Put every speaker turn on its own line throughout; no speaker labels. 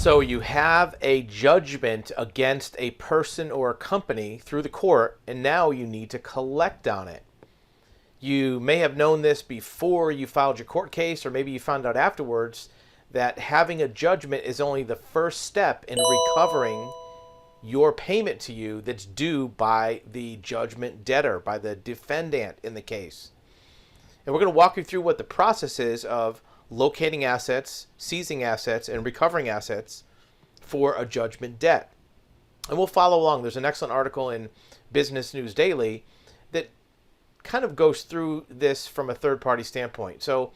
So you have a judgment against a person or a company through the court, and now you need to collect on it. You may have known this before you filed your court case, or maybe you found out afterwards that having a judgment is only the first step in recovering your payment to you that's due by the judgment debtor, by the defendant in the case. And we're going to walk you through what the process is of locating assets, seizing assets, and recovering assets for a judgment debt. And we'll follow along. There's an excellent article in Business News Daily that kind of goes through this from a third-party standpoint. So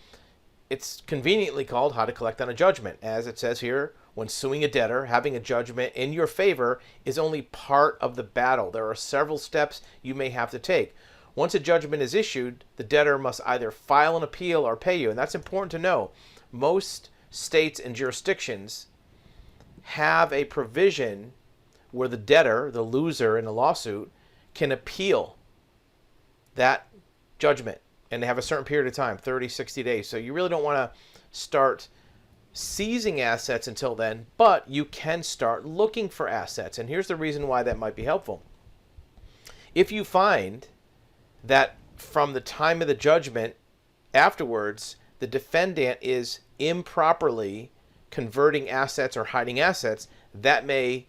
it's conveniently called How to Collect on a Judgment. As it says here, when suing a debtor, having a judgment in your favor is only part of the battle. There are several steps you may have to take. Once a judgment is issued, the debtor must either file an appeal or pay you. And that's important to know. Most states and jurisdictions have a provision where the debtor, the loser in a lawsuit, can appeal that judgment. And they have a certain period of time, 30, 60 days. So you really don't want to start seizing assets until then, but you can start looking for assets. And here's the reason why that might be helpful. If you find that from the time of the judgment afterwards, the defendant is improperly converting assets or hiding assets, that may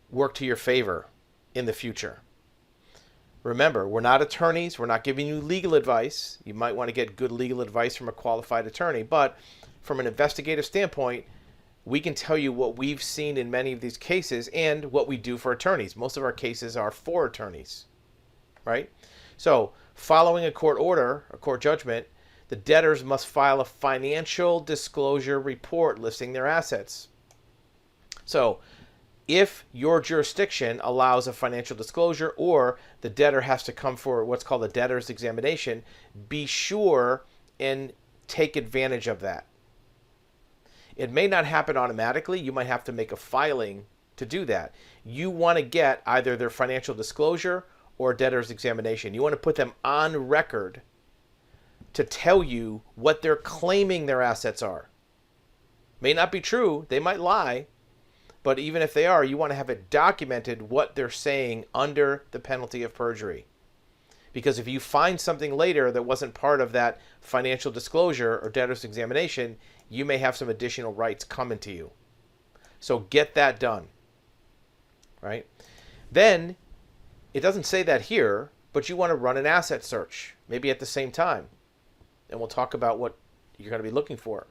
work to your favor in the future. Remember, we're not attorneys. We're not giving you legal advice. You might want to get good legal advice from a qualified attorney, but from an investigative standpoint, we can tell you what we've seen in many of these cases and what we do for attorneys. Most of our cases are for attorneys, right? So following a court order, a court judgment, the debtors must file a financial disclosure report listing their assets. So if your jurisdiction allows a financial disclosure or the debtor has to come for what's called a debtor's examination, be sure and take advantage of that. It may not happen automatically. You might have to make a filing to do that. You want to get either their financial disclosure or debtor's examination. You want to put them on record to tell you what they're claiming their assets are. May not be true. They might lie. But even if they are, you want to have it documented what they're saying under the penalty of perjury. Because if you find something later that wasn't part of that financial disclosure or debtor's examination, you may have some additional rights coming to you. So get that done. Right? Then, it doesn't say that here, but you want to run an asset search, maybe at the same time. And we'll talk about what you're going to be looking for.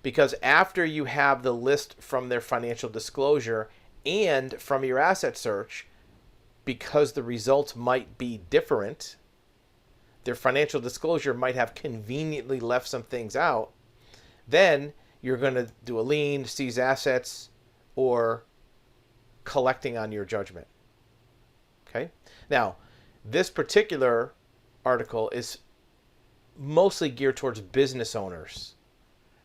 Because after you have the list from their financial disclosure and from your asset search, because the results might be different, their financial disclosure might have conveniently left some things out, then you're going to do a lien, seize assets, or collecting on your judgment. Okay? Now, this particular article is mostly geared towards business owners,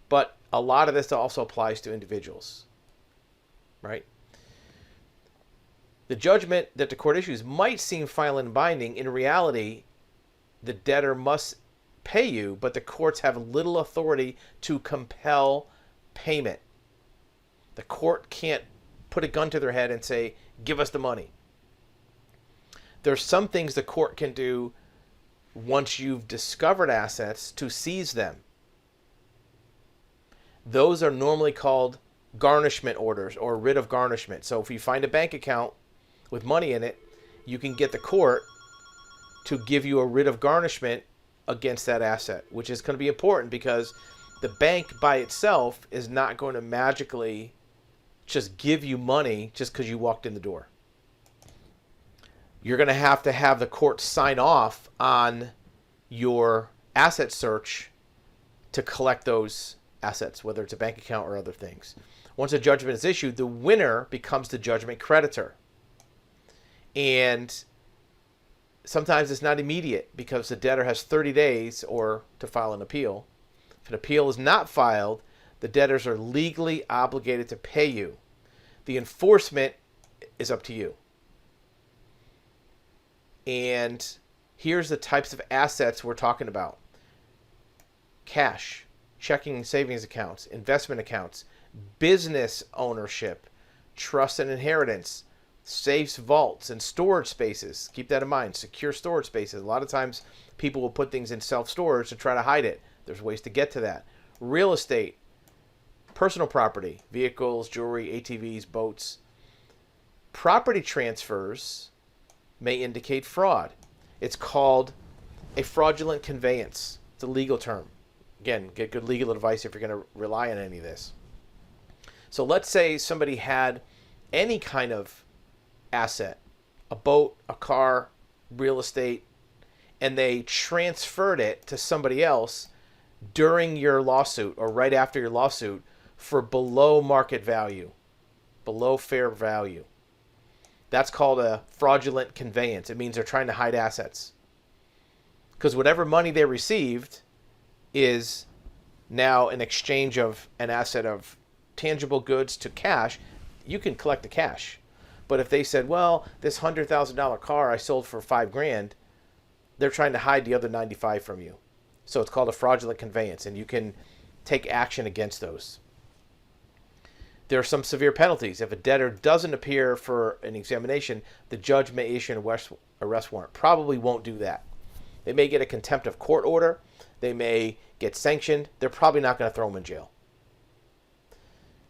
but a lot of this also applies to individuals, right? The judgment that the court issues might seem final and binding. In reality, the debtor must pay you, but the courts have little authority to compel payment. The court can't put a gun to their head and say, give us the money. There's some things the court can do once you've discovered assets to seize them. Those are normally called garnishment orders or writ of garnishment. So if you find a bank account with money in it, you can get the court to give you a writ of garnishment against that asset, which is going to be important because the bank by itself is not going to magically just give you money just because you walked in the door. You're going to have the court sign off on your asset search to collect those assets, whether it's a bank account or other things. Once a judgment is issued, the winner becomes the judgment creditor. And sometimes it's not immediate because the debtor has 30 days or to file an appeal. If an appeal is not filed, the debtors are legally obligated to pay you. The enforcement is up to you. And here's the types of assets we're talking about. Cash, checking and savings accounts, investment accounts, business ownership, trust and inheritance, safes, vaults, and storage spaces. Keep that in mind. Secure storage spaces. A lot of times people will put things in self-storage to try to hide it. There's ways to get to that. Real estate, personal property, vehicles, jewelry, ATVs, boats. Property transfers may indicate fraud. It's called a fraudulent conveyance. It's a legal term. Again, get good legal advice if you're going to rely on any of this. So let's say somebody had any kind of asset, a boat, a car, real estate, and they transferred it to somebody else during your lawsuit or right after your lawsuit for below market value, below fair value. That's called a fraudulent conveyance. It means they're trying to hide assets. Because whatever money they received is now an exchange of an asset of tangible goods to cash. You can collect the cash. But if they said, well, this $100,000 car I sold for $5,000, they're trying to hide the other 95 from you. So it's called a fraudulent conveyance, and you can take action against those. There are some severe penalties. If a debtor doesn't appear for an examination, the judge may issue an arrest warrant. Probably won't do that. They may get a contempt of court order. They may get sanctioned. They're probably not going to throw them in jail.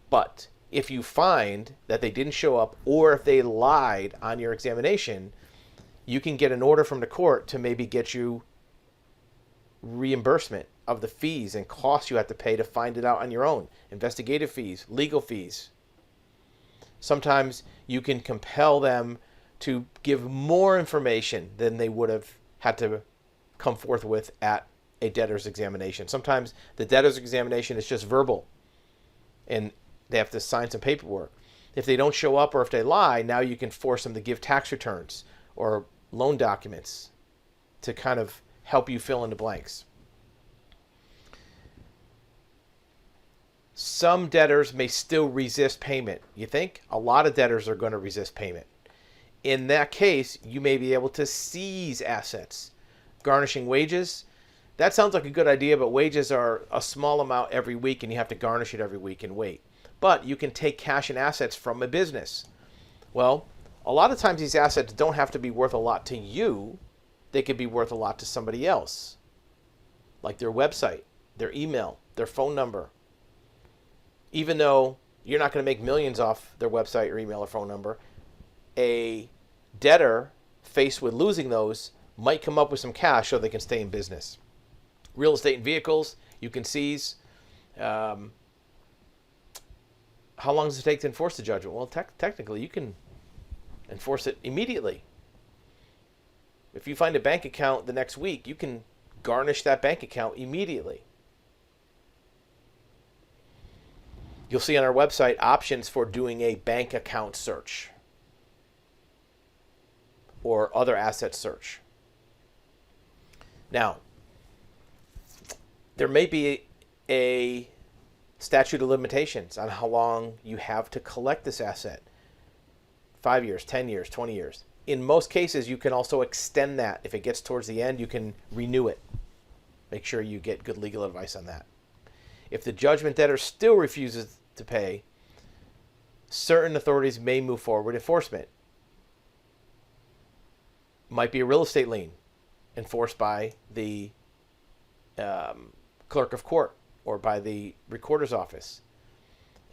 But if you find that they didn't show up or if they lied on your examination, you can get an order from the court to maybe get you reimbursement of the fees and costs you have to pay to find it out on your own. Investigative fees, legal fees. Sometimes you can compel them to give more information than they would have had to come forth with at a debtor's examination. Sometimes the debtor's examination is just verbal and they have to sign some paperwork. If they don't show up or if they lie, now you can force them to give tax returns or loan documents to kind of help you fill in the blanks. Some debtors may still resist payment. You think? A lot of debtors are going to resist payment. In that case, you may be able to seize assets. Garnishing wages, that sounds like a good idea, but wages are a small amount every week and you have to garnish it every week and wait. But you can take cash and assets from a business. Well, a lot of times these assets don't have to be worth a lot to you. They could be worth a lot to somebody else, like their website, their email, their phone number. Even though you're not going to make millions off their website or email or phone number, a debtor faced with losing those might come up with some cash so they can stay in business. Real estate and vehicles, you can seize. How long does it take to enforce the judgment? Well, technically, you can enforce it immediately. If you find a bank account the next week, you can garnish that bank account immediately. You'll see on our website options for doing a bank account search or other asset search. Now, there may be a statute of limitations on how long you have to collect this asset. 5 years, 10 years, 20 years. In most cases, you can also extend that. If it gets towards the end, you can renew it. Make sure you get good legal advice on that. If the judgment debtor still refuses to pay, certain authorities may move forward enforcement. Might be a real estate lien enforced by the clerk of court or by the recorder's office.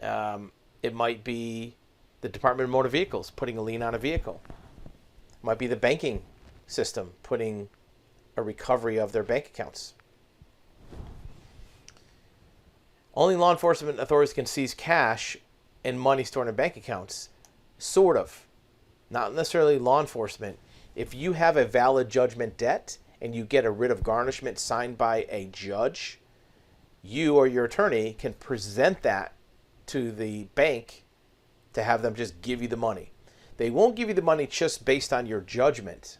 It might be the Department of Motor Vehicles putting a lien on a vehicle. It might be the banking system putting a recovery of their bank accounts. Only law enforcement authorities can seize cash and money stored in bank accounts. Sort of. Not necessarily law enforcement. If you have a valid judgment debt and you get a writ of garnishment signed by a judge, you or your attorney can present that to the bank to have them just give you the money. They won't give you the money just based on your judgment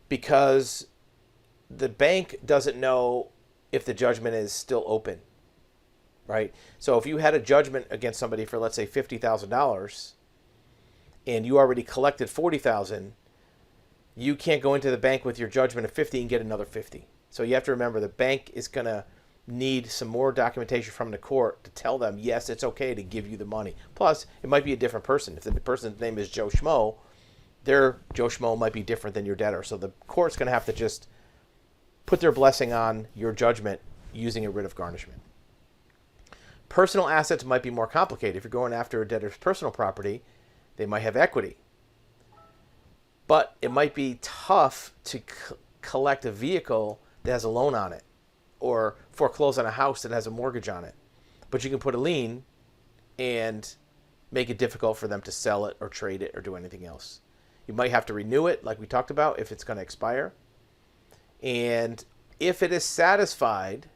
because the bank doesn't know if the judgment is still open, right? So if you had a judgment against somebody for, let's say, $50,000 and you already collected $40,000, you can't go into the bank with your judgment of $50 and get another $50. So you have to remember the bank is going to need some more documentation from the court to tell them, yes, it's okay to give you the money. Plus, it might be a different person. If the person's name is Joe Schmo, their Joe Schmo might be different than your debtor. So the court's going to have to just put their blessing on your judgment using a writ of garnishment. Personal assets might be more complicated. If you're going after a debtor's personal property, they might have equity. But it might be tough to collect a vehicle that has a loan on it or foreclose on a house that has a mortgage on it. But you can put a lien and make it difficult for them to sell it or trade it or do anything else. You might have to renew it, like we talked about, if it's going to expire. And if it is satisfied,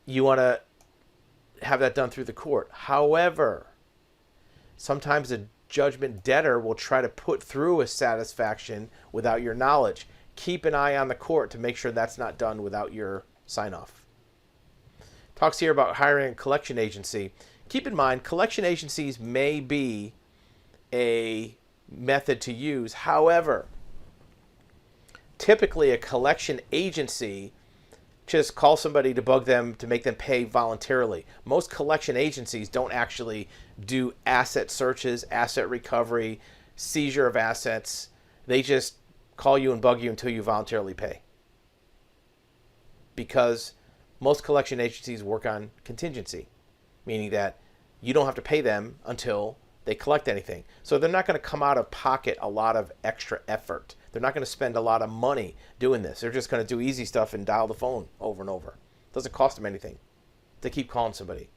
you want to have that done through the court. However, sometimes a judgment debtor will try to put through a satisfaction without your knowledge. Keep an eye on the court to make sure that's not done without your sign-off. Talks here about hiring a collection agency. Keep in mind, collection agencies may be a method to use. However, typically a collection agency just call somebody to bug them to make them pay voluntarily. Most collection agencies don't actually do asset searches, asset recovery, seizure of assets. They just call you and bug you until you voluntarily pay. Because most collection agencies work on contingency, meaning that you don't have to pay them until they collect anything. So they're not going to come out of pocket a lot of extra effort. They're not going to spend a lot of money doing this. They're just going to do easy stuff and dial the phone over and over. It doesn't cost them anything to keep calling somebody.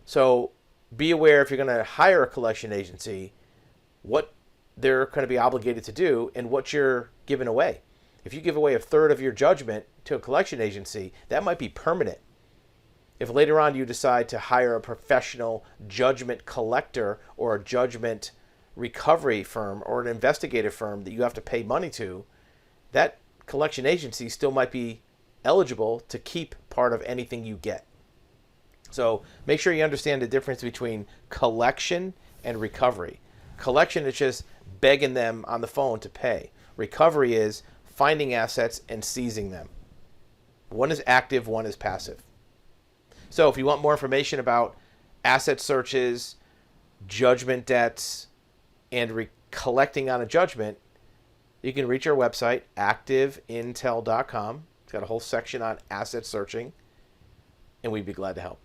So be aware, if you're going to hire a collection agency, what they're going to be obligated to do and what you're giving away. If you give away a third of your judgment to a collection agency, that might be permanent. If later on you decide to hire a professional judgment collector or a judgment recovery firm or an investigative firm that you have to pay money to, that collection agency still might be eligible to keep part of anything you get. So make sure you understand the difference between collection and recovery. Collection is just begging them on the phone to pay. Recovery is finding assets and seizing them. One is active, one is passive. So if you want more information about asset searches, judgment debts, and collecting on a judgment, you can reach our website, activeintel.com. It's got a whole section on asset searching, and we'd be glad to help.